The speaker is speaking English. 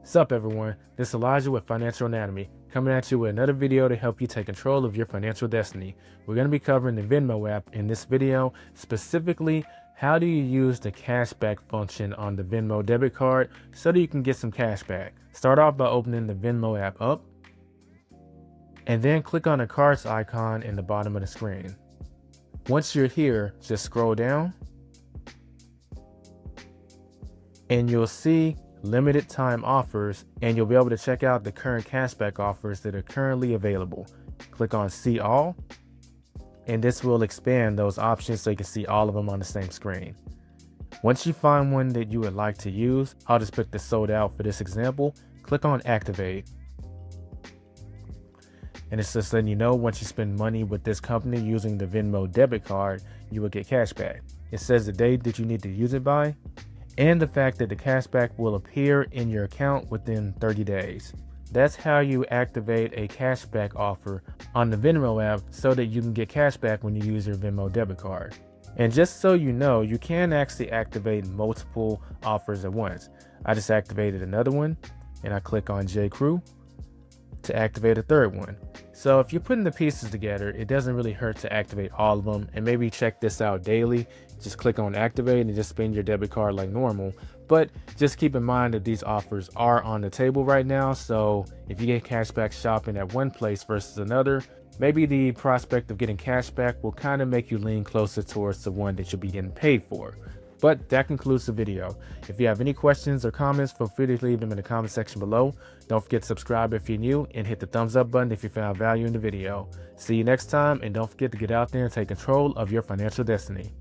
Sup everyone, this is Elijah with Financial Anatomy, coming at you with another video to help you take control of your financial destiny. We're going to be covering the Venmo app in this video, specifically how do you use the cashback function on the Venmo debit card so that you can get some cash back. Start off by opening the Venmo app up, and then click on the cards icon in the bottom of the screen. Once you're here, just scroll down, and you'll see limited time offers, and you'll be able to check out the current cashback offers that are currently available. Click on see all, and this will expand those options so you can see all of them on the same screen. Once you find one that you would like to use, I'll just pick the sold out for this example. Click on activate, and it's just letting you know once you spend money with this company using the Venmo debit card, you will get cash back. It says the date that you need to use it by, and the fact that the cashback will appear in your account within 30 days. That's how you activate a cashback offer on the Venmo app so that you can get cashback when you use your Venmo debit card. And just so you know, you can actually activate multiple offers at once. I just activated another one, and I click on J Crew to activate a third one. So if you're putting the pieces together, it doesn't really hurt to activate all of them, and maybe check this out daily. Just click on activate and just spend your debit card like normal. But just keep in mind that these offers are on the table right now, so if you get cashback shopping at one place versus another, maybe the prospect of getting cashback will kind of make you lean closer towards the one that you'll be getting paid for. But that concludes the video. If you have any questions or comments, feel free to leave them in the comment section below. Don't forget to subscribe if you're new, and hit the thumbs up button if you found value in the video. See you next time, and don't forget to get out there and take control of your financial destiny.